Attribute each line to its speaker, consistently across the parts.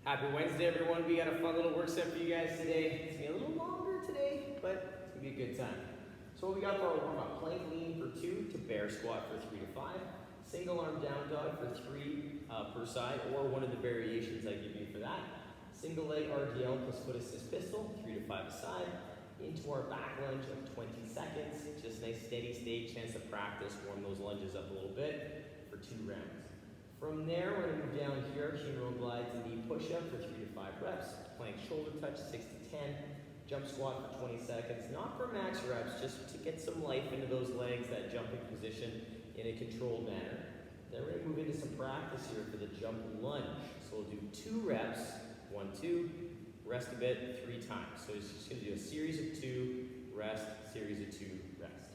Speaker 1: Happy Wednesday, everyone. We got a fun little work set for you guys today. It's gonna be a little longer today, but it's gonna be a good time. So what we got for our warm-up: plank lean for 2 to bear squat for 3 to 5, single arm down dog for 3 per side, or one of the variations I give you for that. Single leg RDL plus foot assist pistol, 3 to 5 a side, into our back lunge of 20 seconds. Just nice steady state, chance to practice, warm those lunges up a little bit for 2 rounds. From there, we're going to move down here, Humeral glides and knee push-up for 3 to 5 reps, plank shoulder touch 6 to 10, jump squat for 20 seconds, not for max reps, just to get some life into those legs, that jumping position in a controlled manner. Then we're going to move into some practice here for the jump lunge. So we'll do 2 reps, 1, 2, rest a bit 3 times. So it's just going to do a series of 2, rest, series of 2, rest.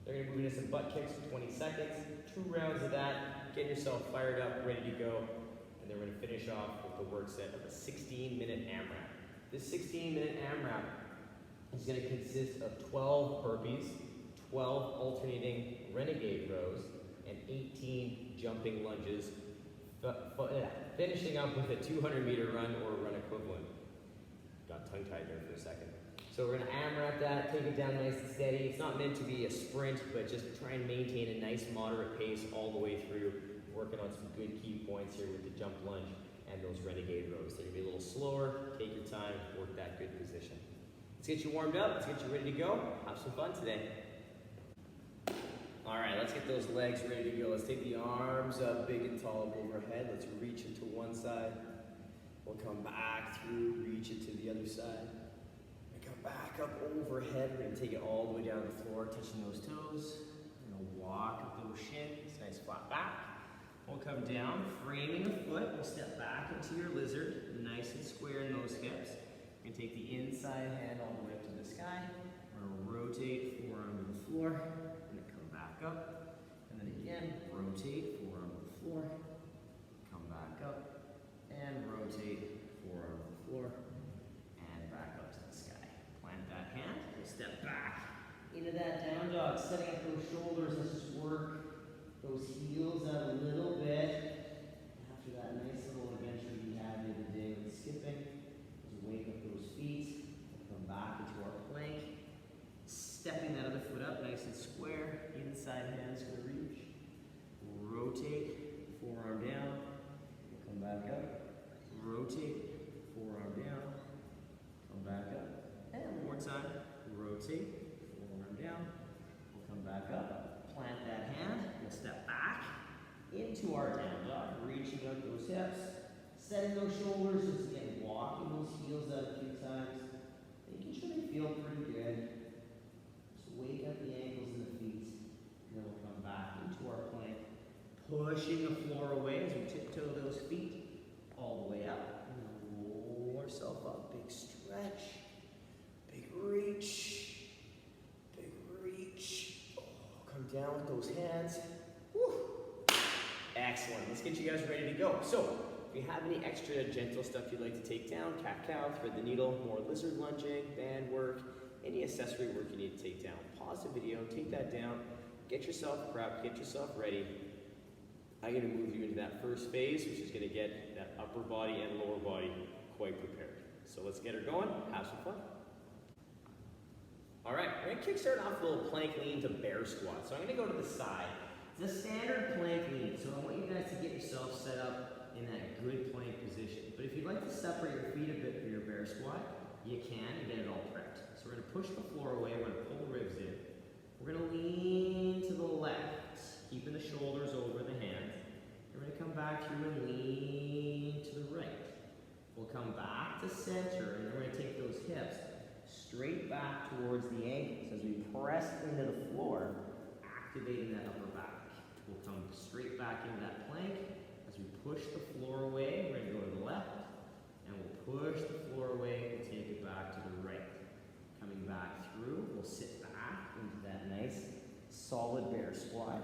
Speaker 1: They're going to move into some butt kicks for 20 seconds, 2 rounds of that, getting yourself fired up, ready to go. And then we're going to finish off with the work set of a 16-minute AMRAP. This 16-minute AMRAP is going to consist of 12 burpees, 12 alternating Renegade rows, and 18 jumping lunges, finishing up with a 200-meter run or run equivalent. Got tongue-tied there for a second. So we're going to AMRAP that, take it down nice and steady. It's not meant to be a sprint, but just try and maintain a nice moderate pace all the way through, working on some good key points here with the jump lunge and those Renegade rows. They're going to be a little slower, take your time, work that good position. Let's get you warmed up, let's get you ready to go. Have some fun today. All right, let's get those legs ready to go. Let's take the arms up big and tall overhead. Let's reach it to one side. We'll come back through, reach it to the other side. Back up overhead. We're going to take it all the way down to the floor, touching those toes. We're going to walk up those shins, nice flat back. We'll come down, framing a foot. We'll step back into your lizard, nice and square in those hips. We're going to take the inside hand all the way up to the sky. We're going to rotate forearm to the floor. We're going to come back up. And then again, rotate forearm to the floor. Come back up. And rotate forearm to the floor. And back up to the sky. Plant that hand, we'll step back into that down dog, setting up those shoulders. Let's just work those heels out a little bit. After that nice little adventure we had the other day with skipping, just wake up those feet, we'll come back into our plank, stepping that other foot up nice and square, inside hand's gonna reach, rotate, forearm down, we'll come back up, rotate, forearm down, come back up. And one more time, rotate, forearm down, we'll come back up, plant that hand, we'll step back into our down dog, reaching out those hips, setting those shoulders, just again, walking those heels out a few times, making sure they feel pretty good. Just wake up the ankles and the feet, and then we'll come back into our plank, pushing the floor away as we tiptoe those feet all the way up, and then roll ourselves up, big stretch. Big reach. Oh, come down with those hands. Woo. Excellent. Let's get you guys ready to go. So, if you have any extra gentle stuff you'd like to take down, cat-cow, thread the needle, more lizard lunging, band work, any accessory work you need to take down, pause the video, take that down, get yourself prepped, get yourself ready. I'm going to move you into that first phase, which is going to get that upper body and lower body quite prepared. So let's get her going. Have some fun. All right, we're going to kickstart off a little plank lean to bear squat. So I'm going to go to the side. It's a standard plank lean, so I want you guys to get yourself set up in that good plank position. But if you'd like to separate your feet a bit for your bear squat, you can and get it all prepped. So we're going to push the floor away. We're going to pull the ribs in. We're going to lean to the left, keeping the shoulders over the hands. We're going to come back through and lean to the right. We'll come back to center, and then we're going to take those hips straight back towards the ankles as we press into the floor, activating that upper back. We'll come straight back into that plank as we push the floor away. We're going to go to the left, and we'll push the floor away and take it back to the right. Coming back through, we'll sit back into that nice solid bear squat,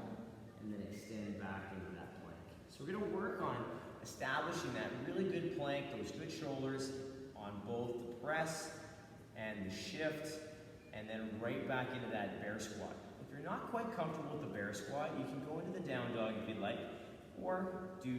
Speaker 1: and then extend back into that plank. So we're going to work on establishing that really good plank, those good shoulders on both the press and the shift, and then right back into that bear squat. If you're not quite comfortable with the bear squat, you can go into the down dog if you'd like, or do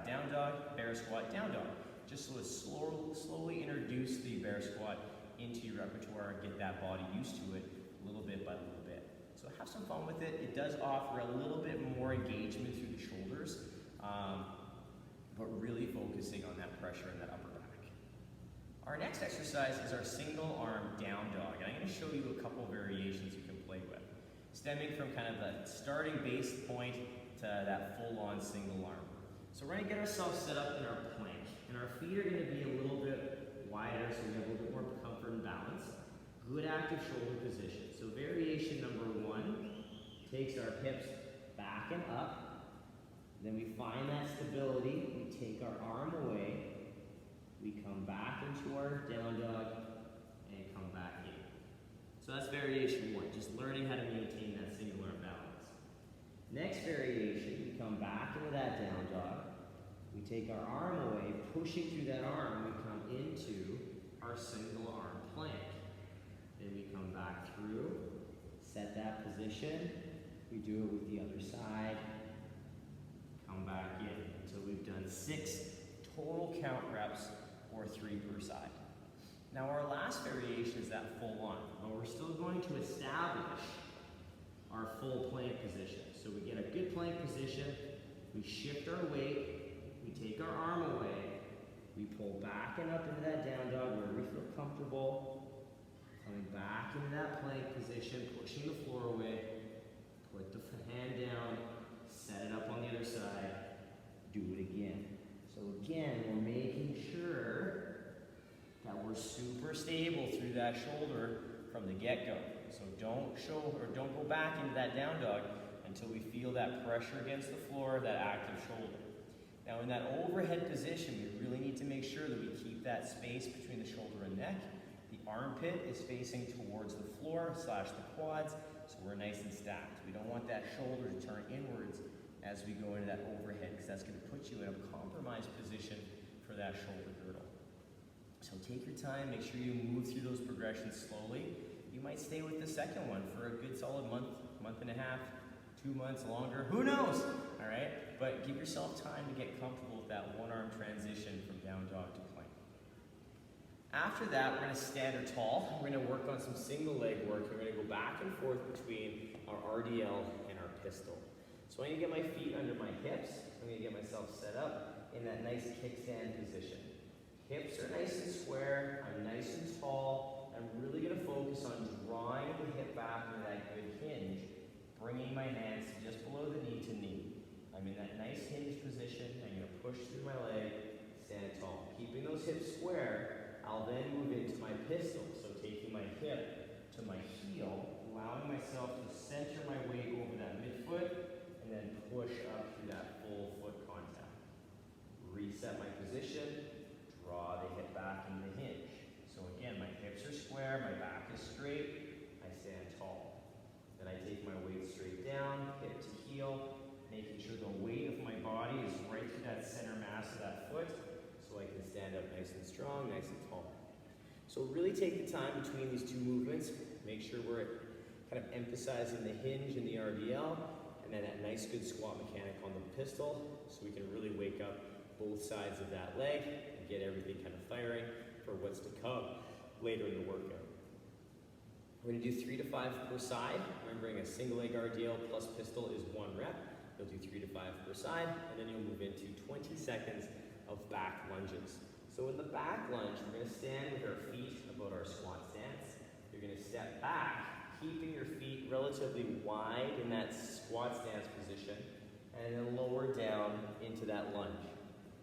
Speaker 1: down dog, bear
Speaker 2: bear squat down dog. Just so to slowly introduce the bear squat into your repertoire and get that body used to it little bit by little bit. So have some fun with it. It does offer a little bit more engagement through the shoulders, but really focusing on that pressure in that upper back. Our next exercise is our single arm down dog, and I'm going to show you a couple variations you can play with, stemming from kind of the starting base point to that full-on single arm. So we're going to get ourselves set up in our plank, and our feet are going to be a little bit wider so we have a little bit more comfort and balance. Good active shoulder position. So variation number one takes our hips back and up. Then we find that stability. We take our arm away. We come back into our down dog and come back in. So that's variation one, just learning how to maintain that single arm balance. Next variation, we come back into that down dog. We take our arm away, pushing through that arm, we come into our single arm plank. Then we come back through, set that position. We do it with the other side. Come back in until we've done 6 total count reps, or 3 per side. Now our last variation is that full on, but we're still going to establish our full plank position. So we get a good plank position, we shift our weight, we take our arm away, we pull back and up into that down dog where we feel comfortable, coming back into that plank position, pushing the floor away, put the hand down, set it up on the other side, do it again. So again, we're making sure that we're super stable through that shoulder from the get-go. So don't go back into that down dog until we feel that pressure against the floor, that active shoulder. Now in that overhead position, we really need to make sure that we keep that space between the shoulder and neck. The armpit is facing towards the floor / the quads, so we're nice and stacked. We don't want that shoulder to turn inwards as we go into that overhead, because that's going to put you in a compromised position for that shoulder girdle. So take your time, make sure you move through those progressions slowly. You might stay with the second one for a good solid month and a half, 2 months longer, who knows, all right? But give yourself time to get comfortable with that one-arm transition from down dog to plank. After that, we're going to stand or tall. We're going to work on some single leg work. We're going to go back and forth between our RDL and our pistol. So I'm going to get my feet under my hips. I'm going to get myself set up in that nice kickstand position. Hips are nice and square. I'm nice and tall. I'm really going to focus on drawing the hip back into that good hinge, bringing my hands just below the knee to knee. I'm in that nice hinge position. I'm going to push through my leg, stand tall. Keeping those hips square, I'll then move into my pistol. So taking my hip to my heel, allowing myself to center my weight over that midfoot, and then push up through that full foot contact. Reset my position, draw the hip back into the hinge. So again, my hips are square, my back is straight, I stand tall. Then I take my weight straight down, hip to heel, making sure the weight of my body is right through that center mass of that foot, so I can stand up nice and strong, nice and tall. So really take the time between these two movements, make sure we're kind of emphasizing the hinge and the RDL, and then that nice good squat mechanic on the pistol, so we can really wake up both sides of that leg and get everything kind of firing for what's to come later in the workout. We're going to do 3 to 5 per side. Remembering a single leg RDL plus pistol is 1 rep. You'll do 3 to 5 per side, and then you'll move into 20 seconds of back lunges. So in the back lunge, we're going to stand with our feet about our squat stance. You're going to step back, keeping your feet relatively wide in that squat stance position, and then lower down into that lunge.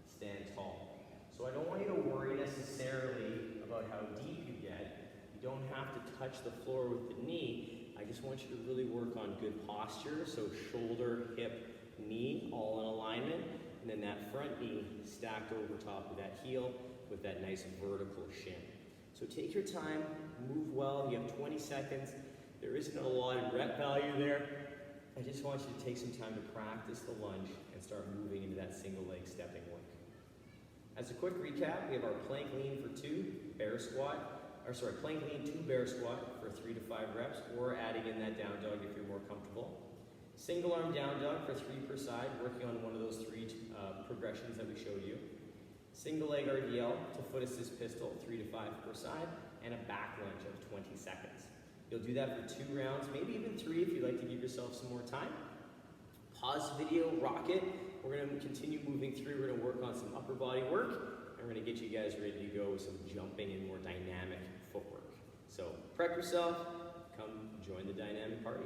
Speaker 2: Stand tall. So I don't want you to worry necessarily about how deep you get. You don't have to touch the floor with the knee. I just want you to really work on good posture, so shoulder, hip, knee, all in alignment, and then that front knee stacked over top of that heel with that nice vertical shin. So take your time, move well. You have 20 seconds. There isn't a lot of rep value there. I just want you to take some time to practice the lunge and start moving into that single leg stepping work. As a quick recap, we have our plank lean for 2, bear squat, plank lean 2, bear squat for 3 to 5 reps, or adding in that down dog if you're more comfortable. Single arm down dog for 3 per side, working on one of those 3 progressions that we showed you.
Speaker 1: Single leg RDL to foot assist pistol, 3 to 5 per side, and a back lunge of 20 seconds. You'll do that for 2 rounds, maybe even 3 if you'd like to give yourself some more time. Pause the video, rock it. We're going to continue moving through. We're going to work on some upper body work, and we're going to get you guys ready to go with some jumping and more dynamic footwork. So prep yourself, come join the dynamic party.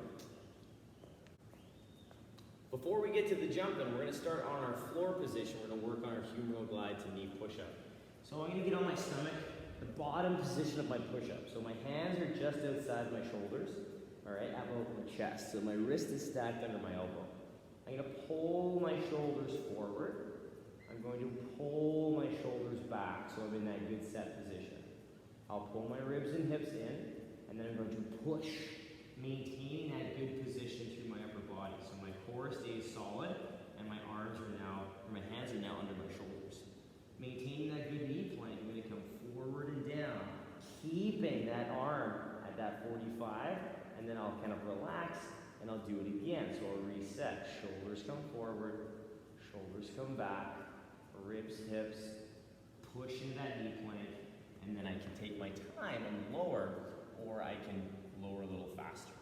Speaker 1: Before we get to the jumping, we're going to start on our floor position. We're going to work on our humeral glide to knee push-up. So I'm going to get on my stomach, the bottom position of my push-up. So my hands are just outside my shoulders, all right, about my chest. So my wrist is stacked under my elbow. I'm going to pull my shoulders forward. I'm going to pull my shoulders back so I'm in that good set position. I'll pull my ribs and hips in, and then I'm going to push, maintaining that good position through my upper body. So my core stays solid, and my arms are now, or my hands are now under my shoulders. Maintaining that good knee plank, I'm going to come forward and down, keeping that arm at that 45, and then I'll kind of relax, and I'll do it again. So I'll reset. Shoulders come forward, shoulders come back, ribs, hips, push into that knee plank, and then I can take my time and lower, or I can lower a little faster.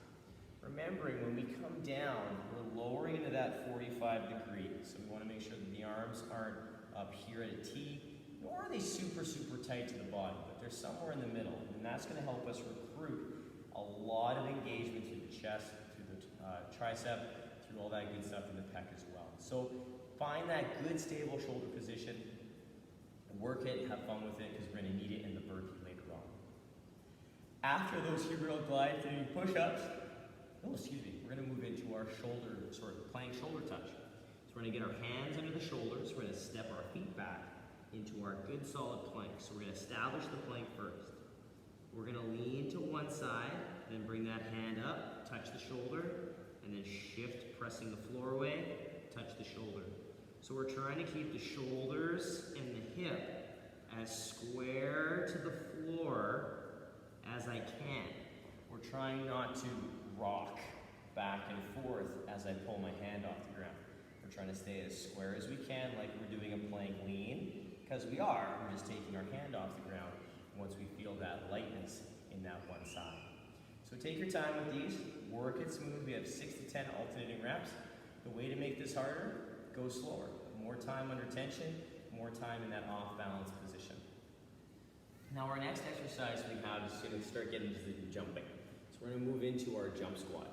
Speaker 1: Remembering when we come down, we're lowering into that 45 degrees. So we want to make sure that the arms aren't up here at a T, nor are they super, super tight to the body, but they're somewhere in the middle. And that's going to help us recruit a lot of engagement through the chest, through the tricep, through all that good stuff in the pec as well. So find that good stable shoulder position, work it, have fun with it, because we're going to need it in the burpee later on. After those humeral glide through push-ups, we're going to move into our plank shoulder touch. So we're going to get our hands under the shoulders, we're going to step our feet back into our good solid plank. So we're going to establish the plank first. We're going to lean to one side, then bring that hand up, touch the shoulder, and then shift, pressing the floor away, touch the shoulder. So we're trying to keep the shoulders and the hip as square to the floor as I can. We're trying not to rock back and forth as I pull my hand off the ground. We're trying to stay as square as we can, like we're doing a plank lean, because we're just taking our hand off the ground once we feel that lightness in that one side. So take your time with these, work it smooth. We have 6 to 10 alternating reps. The way to make this harder, go slower. More time under tension, more time in that off-balance position. Now our next exercise we have is going to start getting into the jumping. So we're going to move into our jump squat.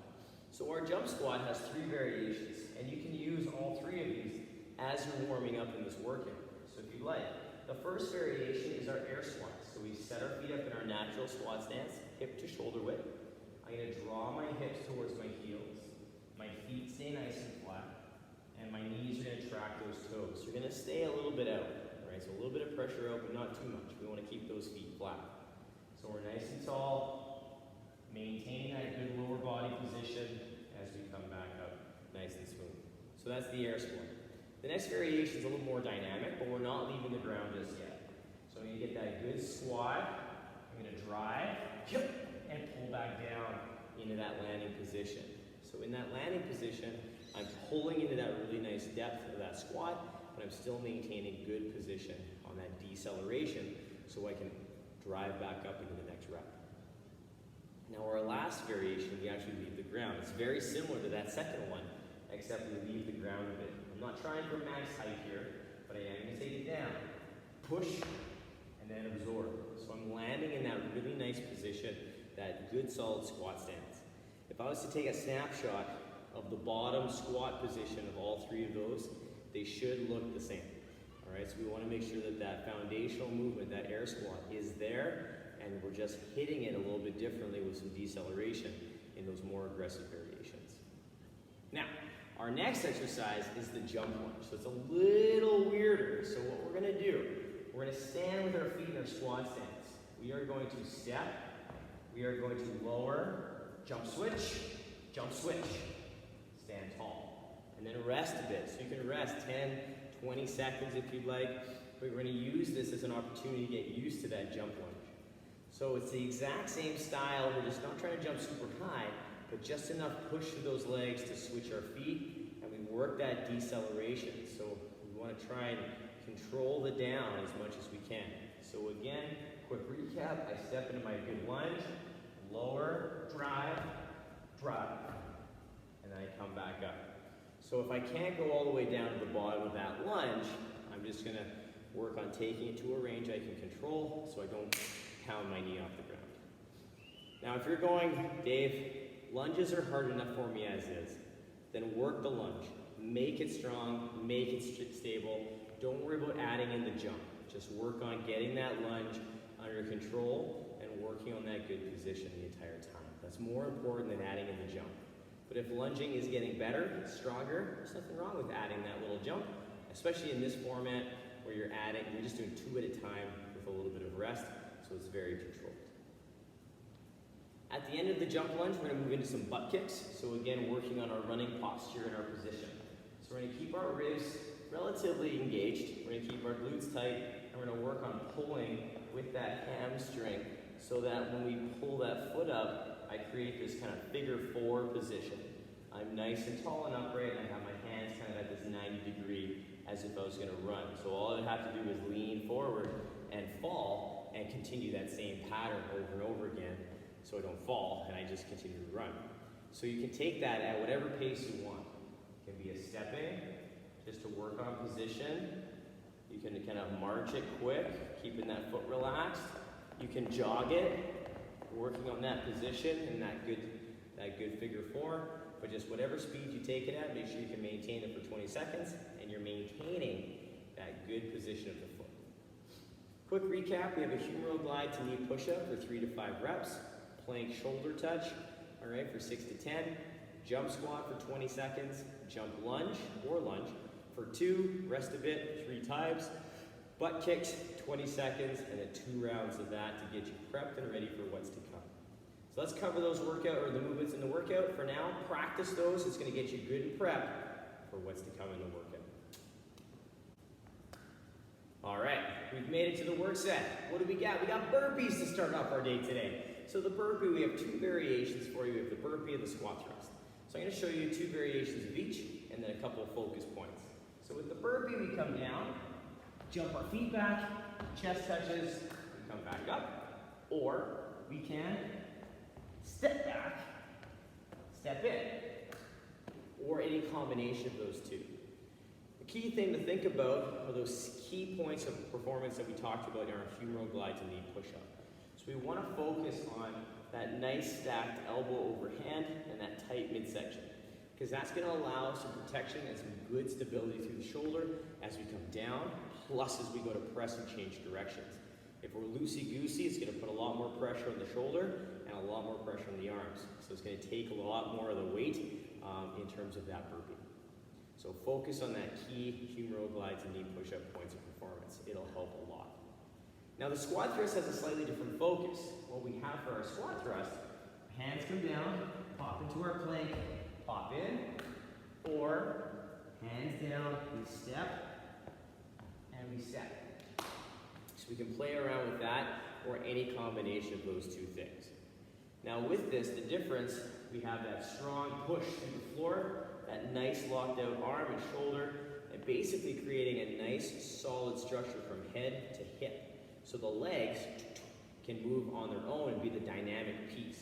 Speaker 1: So our jump squat has 3 variations, and you can use all 3 of these as you're warming up in this workout. So if you like, the first variation is our air squat. So we set our feet up in our natural squat stance, hip to shoulder width. I'm going to draw my hips towards my heels. My feet stay nice and flat, and my knees are going to track those toes. You're going to stay a little bit out, right? So a little bit of pressure out, but not too much. We want to keep those feet flat. So we're nice and tall, maintaining that good lower body position as we come back up nice and smooth. So that's the air squat. The next variation is a little more dynamic, but we're not leaving the ground just yet. So I'm going to get that good squat. I'm going to drive, and pull back down into that landing position. So in that landing position, I'm pulling into that really nice depth of that squat, but I'm still maintaining good position on that deceleration so I can drive back up into the next rep. Now our last variation, we actually leave the ground. It's very similar to that second one, except we leave the ground a bit. I'm not trying for max height here, but I am going to take it down. Push, and then absorb. So I'm landing in that really nice position, that good solid squat stance. If I was to take a snapshot of the bottom squat position of all 3 of those, they should look the same. All right, so we want to make sure that that foundational movement, that air squat, is there, and we're just hitting it a little bit differently with some deceleration in those more aggressive variations. Now, our next exercise is the jump lunge. So it's a little weirder. So what we're going to do, we're going to stand with our feet in our squat stance. We are going to step, we are going to lower, jump switch, stand tall. And then rest a bit. So you can rest 10, 20 seconds if you'd like. But we're going to use this as an opportunity to get used to that jump lunge. So it's the exact same style. We're just not trying to jump super high, but just enough push through those legs to switch our feet, and we work that deceleration. So we want to try and control the down as much as we can. So again, quick recap, I step into my good lunge, lower, drive, and then I come back up. So if I can't go all the way down to the bottom of that lunge, I'm just gonna work on taking it to a range I can control so I don't pound my knee off the ground. Now if you're going, Dave, lunges are hard enough for me as is, then work the lunge. Make it strong, make it stable. Don't worry about adding in the jump. Just work on getting that lunge under control and working on that good position the entire time. That's more important than adding in the jump. But if lunging is getting better, stronger, there's nothing wrong with adding that little jump, especially in this format where you're just doing 2 at a time with a little bit of rest, so it's very controlled. At the end of the jump lunge, we're gonna move into some butt kicks. So again, working on our running posture and our position. So we're gonna keep our ribs relatively engaged. We're gonna keep our glutes tight, and we're gonna work on pulling with that hamstring so that when we pull that foot up, I create this kind of figure 4 position. I'm nice and tall and upright, and I have my hands kind of at this 90-degree as if I was gonna run. So all I have to do is lean forward and fall and continue that same pattern over and over again so I don't fall and I just continue to run. So you can take that at whatever pace you want. It can be a stepping, just to work on position. You can kind of march it quick, keeping that foot relaxed. You can jog it, working on that position and that good figure 4. But just whatever speed you take it at, make sure you can maintain it for 20 seconds and you're maintaining that good position of the foot. Quick recap, we have a humeral glide to knee push-up for 3 to 5 reps, plank shoulder touch, all right, for 6 to 10, jump squat for 20 seconds, jump lunge or lunge for 2, rest a bit, 3 times, butt kicks, 20 seconds, and then 2 rounds of that to get you prepped and ready for what's to come. So let's cover those the movements in the workout. For now, practice those. It's gonna get you good and prepped for what's to come in the workout. All right, we've made it to the work set. What do we got? We got burpees to start off our day today. So the burpee, we have 2 variations for you. We have the burpee and the squat thrust. So I'm gonna show you 2 variations of each and then a couple of focus points. So with the burpee, we come down, jump our feet back, chest touches, we come back up, or we can step back, step in, or any combination of those 2. The key thing to think about are those key points of performance that we talked about in our humeral glide to knee push-up. So we want to focus on that nice stacked elbow overhand and that tight midsection, because that's going to allow some protection and some good stability through the shoulder as we come down, plus as we go to press and change directions. If we're loosey-goosey, it's going to put a lot more pressure on the shoulder and a lot more pressure on the arms. So it's going to take a lot more of the weight in terms of that burpee. So focus on that key humeral glide to knee push-up points of performance. It'll help a lot. Now the squat thrust has a slightly different focus. What we have for our squat thrust, hands come down, pop into our plank, pop in, or hands down, we step, and we step. So we can play around with that or any combination of those 2 things. Now with this, the difference, we have that strong push to the floor, that nice locked out arm and shoulder, and basically creating a nice solid structure from head to hip. So the legs can move on their own and be the dynamic piece.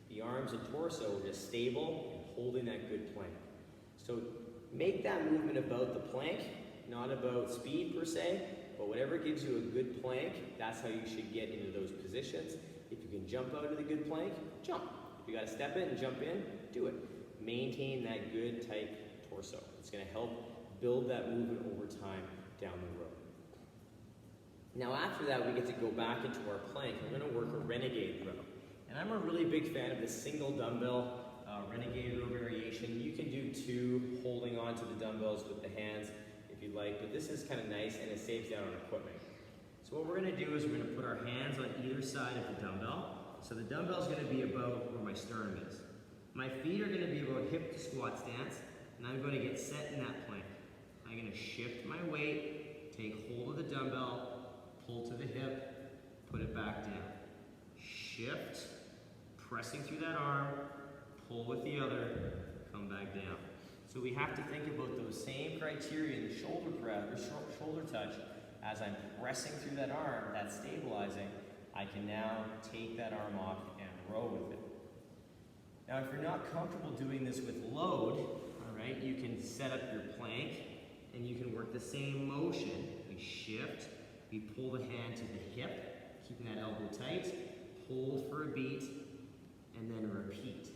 Speaker 1: The arms and torso are just stable and holding that good plank. So make that movement about the plank, not about speed per se, but whatever gives you a good plank, that's how you should get into those positions. If you can jump out of the good plank, jump. If you gotta step in and jump in, do it. Maintain that good, tight torso. It's gonna help build that movement over time down the road. Now after that, we get to go back into our plank. We're gonna work a Renegade Row. And I'm a really big fan of this single dumbbell Renegade Row variation. You can do 2 holding onto the dumbbells with the hands if you'd like, but this is kind of nice and it saves down on equipment. So what we're gonna do is we're gonna put our hands on either side of the dumbbell. So the dumbbell's gonna be about where my sternum is. My feet are gonna be about hip to squat stance, and I'm gonna get set in that plank. I'm gonna shift my weight, take hold of the dumbbell, pull to the hip, put it back down. Shift, pressing through that arm, pull with the other, come back down.
Speaker 2: So we have to think about those same criteria in the shoulder press or shoulder touch. As I'm pressing through that arm, that's stabilizing, I can now take that arm off and row with it. Now, if you're not comfortable doing this with load, all right, you can set up your plank and you can work the same motion. We shift, we pull the hand to the hip, keeping that elbow tight, hold for a beat, and then repeat.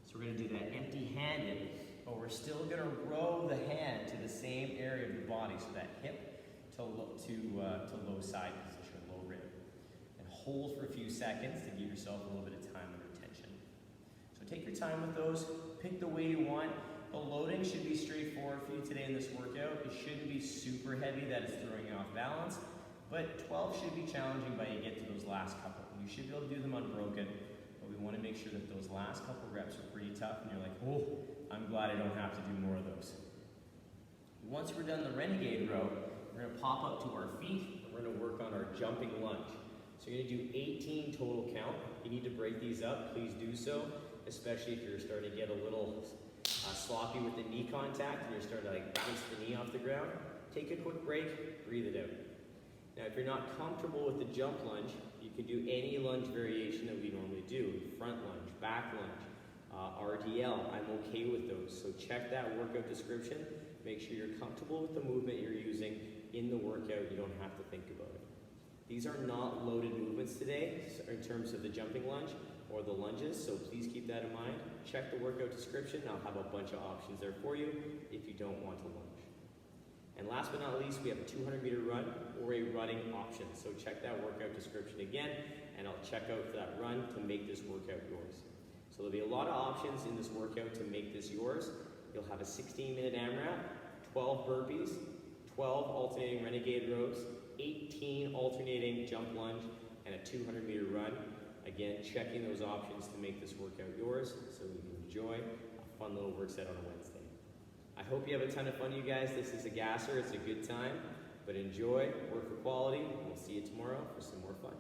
Speaker 2: So we're going to do that empty-handed, but we're still going to row the hand to the same area of the body, so that hip to low side position, low rib. And hold for a few seconds to give yourself a little bit of time under tension. So take your time with those, pick the way you want. The loading should be straightforward for you today in this workout. It shouldn't be super heavy that it's throwing you off balance, but 12 should be challenging by you get to those last couple. You should be able to do them unbroken, but we want to make sure that those last couple reps are pretty tough and you're like, oh, I'm glad I don't have to do more of those. Once we're done the Renegade Row, we're going to pop up to our feet and we're going to work on our jumping lunge. So you're going to do 18 total count. If you need to break these up, please do so, especially if you're starting to get a little sloppy with the knee contact and you're starting to like bounce the knee off the ground. Take a quick break, breathe it out. Now, if you're not comfortable with the jump lunge, you can do any lunge variation that we normally do. Front lunge, back lunge, RDL. I'm okay with those. So check that workout description. Make sure you're comfortable with the movement you're using in the workout. You don't have to think about it. These are not loaded movements today in terms of the jumping lunge or the lunges, so please keep that in mind. Check the workout description. I'll have a bunch of options there for you if you don't want to lunge. And last but not least, we have a 200-meter run or a running option. So check that workout description again, and I'll check out for that run to make this workout yours. So there'll be a lot of options in this workout to make this yours. You'll have a 16-minute AMRAP, 12 burpees, 12 alternating Renegade rows, 18 alternating jump lunge, and a 200-meter run. Again, checking those options to make this workout yours so you can enjoy a fun little work set on a Wednesday. I hope you have a ton of fun, you guys. This is a gasser. It's a good time, but enjoy, work for quality, and we'll see you tomorrow for some more fun.